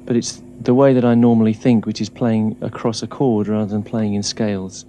but it's the way that I normally think, which is playing across a chord rather than playing in scales.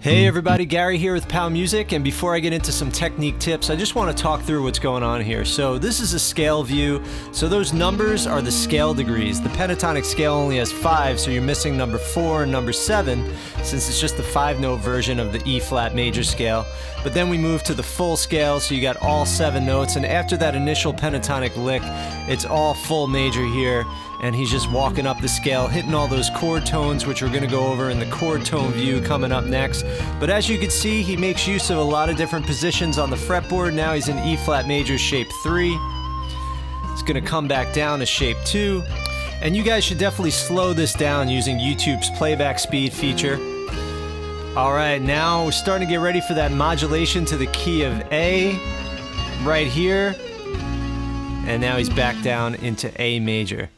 Everybody, Gary here with POW Music, and before I get into some technique tips, I just want to talk through what's going on here. So this is a scale view, so those numbers are the scale degrees. The pentatonic scale only has 5, so you're missing number 4 and number 7, since it's just the 5-note version of the E-flat major scale. But then we move to the full scale, so you got all 7 notes, and after that initial pentatonic lick, it's all full major here, and he's just walking up the scale, hitting all those chord tones, which we're going to go over in the chord tone view coming up next. But as you can see, he makes use of a lot of different positions on the fretboard. Now he's in E-flat major shape 3. It's going to come back down to shape 2. And you guys should definitely slow this down using YouTube's playback speed feature. Alright, now we're starting to get ready for that modulation to the key of A right here. And now he's back down into A major.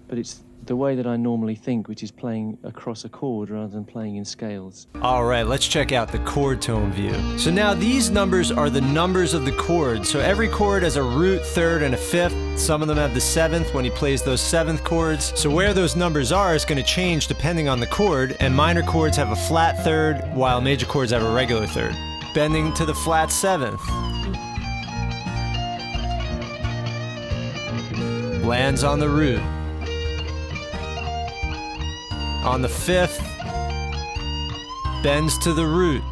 But it's the way that I normally think, which is playing across a chord rather than playing in scales. Alright, let's check out the chord tone view. So now these numbers are the numbers of the chords. So every chord has a root, third, and a fifth. Some of them have the 7th when he plays those 7th chords. So where those numbers are is going to change depending on the chord, and minor chords have a flat third, while major chords have a regular third. Bending to the flat 7th. Lands on the root. On the 5th, bends to the root.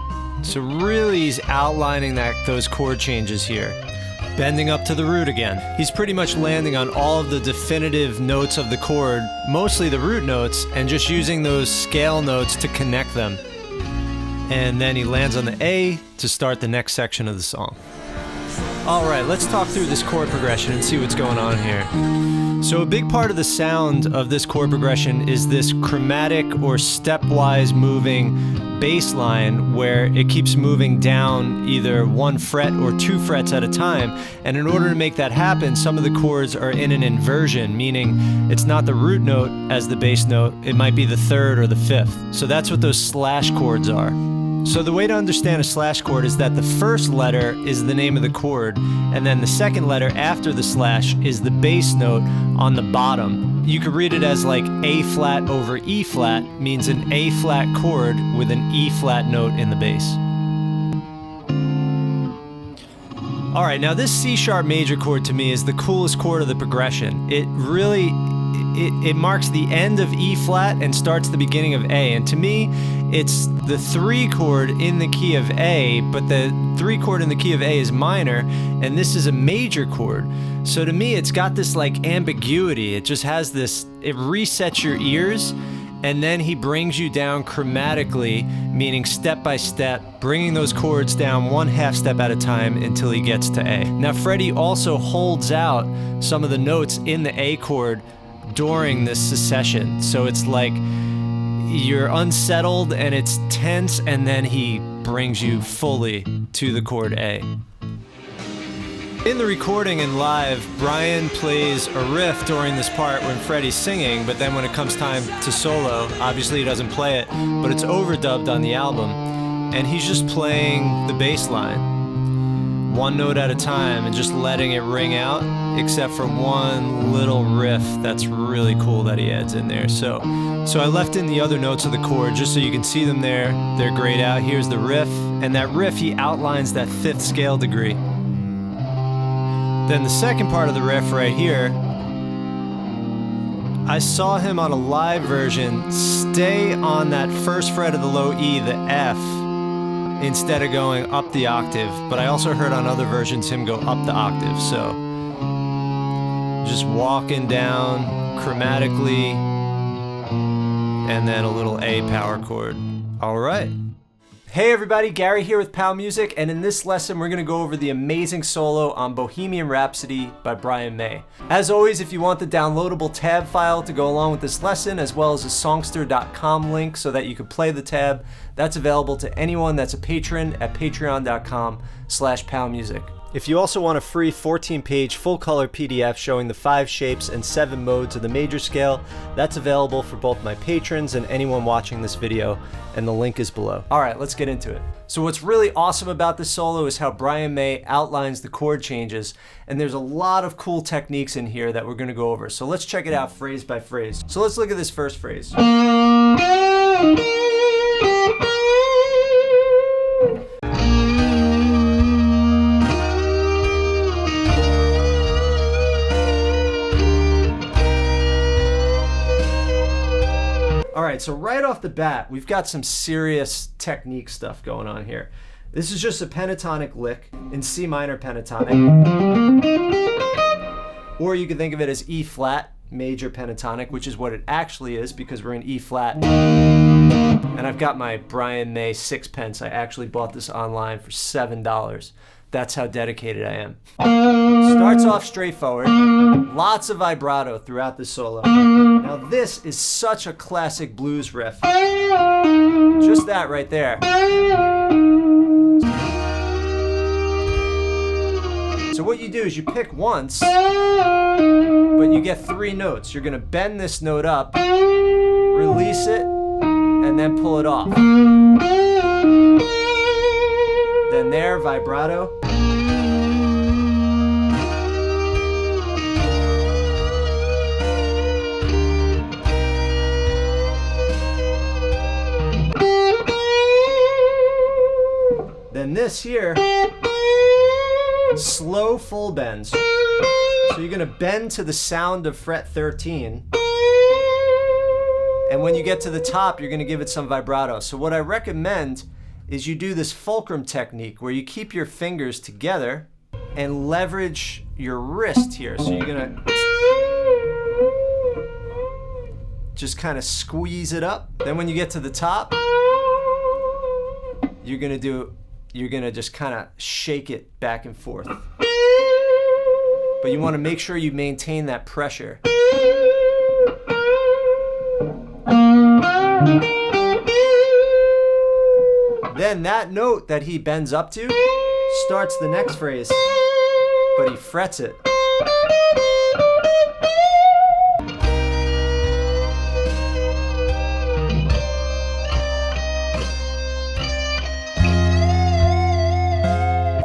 So really he's outlining those chord changes here. Bending up to the root again. He's pretty much landing on all of the definitive notes of the chord, mostly the root notes, and just using those scale notes to connect them. And then he lands on the A to start the next section of the song. Alright, let's talk through this chord progression and see what's going on here. So a big part of the sound of this chord progression is this chromatic or stepwise moving bass line where it keeps moving down either 1 fret or 2 frets at a time. And in order to make that happen, some of the chords are in an inversion, meaning it's not the root note as the bass note, it might be the 3rd or the 5th. So that's what those slash chords are. So the way to understand a slash chord is that the first letter is the name of the chord, and then the second letter after the slash is the bass note on the bottom. You could read it as like A flat over E flat, means an A flat chord with an E flat note in the bass. Alright, now this C sharp major chord to me is the coolest chord of the progression. It really, it marks the end of E flat and starts the beginning of A, and to me, it's the 3 chord in the key of A, but the 3 chord in the key of A is minor, and this is a major chord. So to me, it's got this like ambiguity. It just has this, it resets your ears, and then he brings you down chromatically, meaning step by step, bringing those chords down 1/2 step at a time until he gets to A. Now Freddie also holds out some of the notes in the A chord during this succession. So it's like, you're unsettled and it's tense, and then he brings you fully to the chord A. In the recording and live, Brian plays a riff during this part when Freddie's singing, but then when it comes time to solo, obviously he doesn't play it, but it's overdubbed on the album, and he's just playing the bass line, one note at a time, and just letting it ring out, except for one little riff that's really cool that he adds in there. So I left in the other notes of the chord just so you can see them there. They're grayed out. Here's the riff, and that riff, he outlines that 5th scale degree. Then the second part of the riff right here, I saw him on a live version stay on that 1st fret of the low E, the F, instead of going up the octave. But I also heard on other versions him go up the octave. So just walking down chromatically, and then a little A power chord. All right. Hey everybody, Gary here with Pow Music, and in this lesson we're going to go over the amazing solo on Bohemian Rhapsody by Brian May. As always, if you want the downloadable tab file to go along with this lesson, as well as a songster.com link so that you can play the tab, that's available to anyone that's a patron at patreon.com/powmusic. If you also want a free 14-page full-color PDF showing the 5 shapes and 7 modes of the major scale, that's available for both my patrons and anyone watching this video, and the link is below. All right, let's get into it. So what's really awesome about this solo is how Brian May outlines the chord changes, and there's a lot of cool techniques in here that we're going to go over. So let's check it out phrase by phrase. So let's look at this first phrase. Alright, so right off the bat, we've got some serious technique stuff going on here. This is just a pentatonic lick in C minor pentatonic. Or you can think of it as E flat major pentatonic, which is what it actually is because we're in E flat. And I've got my Brian May 6-pence. I actually bought this online for $7. That's how dedicated I am. Starts off straightforward, lots of vibrato throughout the solo. Now this is such a classic blues riff. Just that right there. So what you do is you pick once, but you get 3 notes. You're gonna bend this note up, release it, and then pull it off. Then there, vibrato. Then this here, slow full bends. So you're gonna bend to the sound of fret 13. And when you get to the top, you're gonna give it some vibrato. So what I recommend is you do this fulcrum technique where you keep your fingers together and leverage your wrist here. So you're gonna just kind of squeeze it up. Then when you get to the top, you're gonna just kind of shake it back and forth. But you want to make sure you maintain that pressure. Then that note that he bends up to starts the next phrase, but he frets it.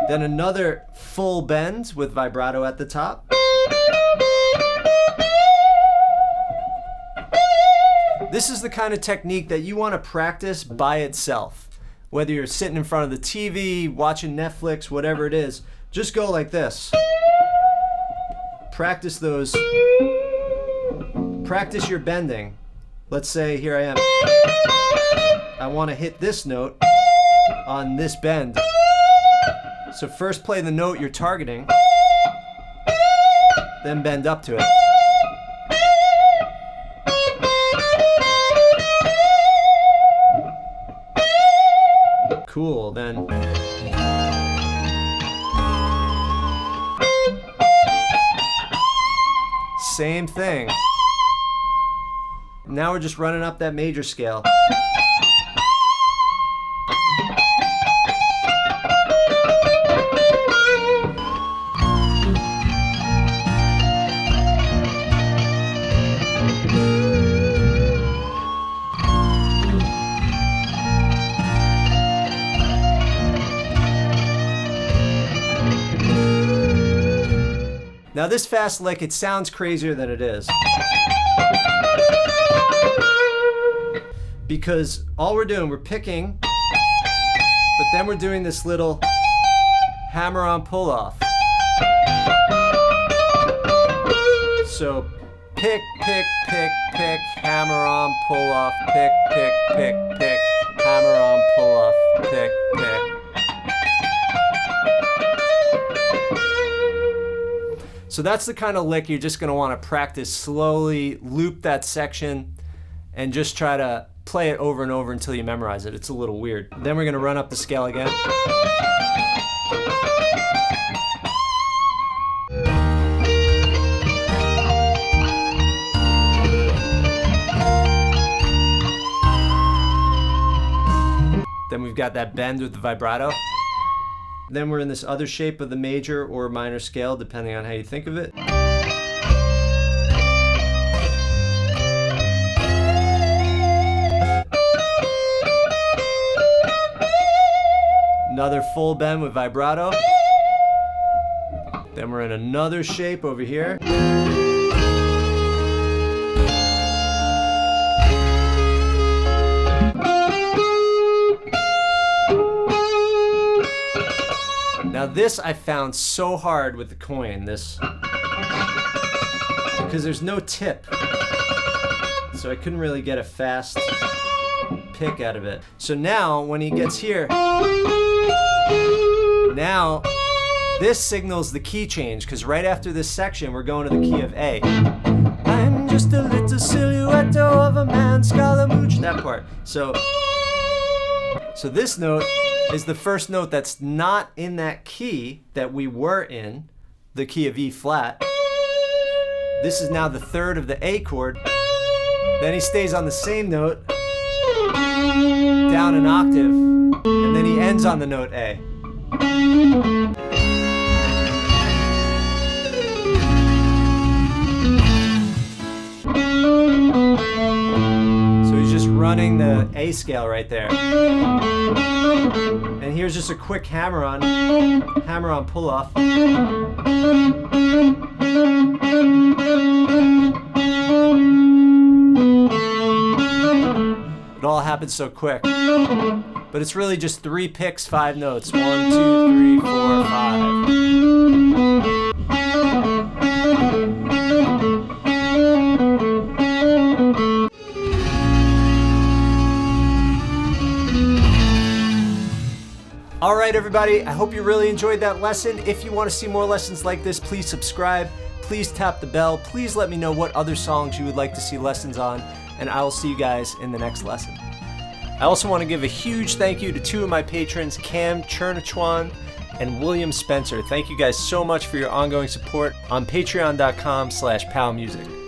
Then another full bend with vibrato at the top. This is the kind of technique that you want to practice by itself. Whether you're sitting in front of the TV, watching Netflix, whatever it is, just go like this. Practice those. Practice your bending. Let's say here I am. I want to hit this note on this bend. So first play the note you're targeting, then bend up to it. Cool, then. Same thing. Now we're just running up that major scale. Now this fast lick, it sounds crazier than it is. Because all we're doing, we're picking, but then we're doing this little hammer-on pull-off. So pick, pick, pick, pick, hammer-on, pull-off, pick, pick, pick, pick, hammer-on, pull-off, pick, pick. So that's the kind of lick you're just gonna wanna practice slowly, loop that section, and just try to play it over and over until you memorize it. It's a little weird. Then we're gonna run up the scale again. Then we've got that bend with the vibrato. Then we're in this other shape of the major or minor scale, depending on how you think of it. Another full bend with vibrato. Then we're in another shape over here. Now this I found so hard with the coin, this, because there's no tip. So I couldn't really get a fast pick out of it. So now when he gets here, now this signals the key change, because right after this section we're going to the key of A. I'm just a little silhouette of a man, Scaramouche, that part. So this note is the first note that's not in that key that we were in, the key of E flat. This is now the third of the A chord. Then he stays on the same note, down an octave, and then he ends on the note A. So he's just running the A scale right there. And here's just a quick hammer-on pull-off. It all happens so quick. But it's really just 3 picks, 5 notes. 1, 2, 3, 4, 5. All right, everybody, I hope you really enjoyed that lesson. If you want to see more lessons like this, please subscribe. Please tap the bell. Please let me know what other songs you would like to see lessons on, and I will see you guys in the next lesson. I also want to give a huge thank you to 2 of my patrons, Cam Chernachuan and William Spencer. Thank you guys so much for your ongoing support on patreon.com/palmusic.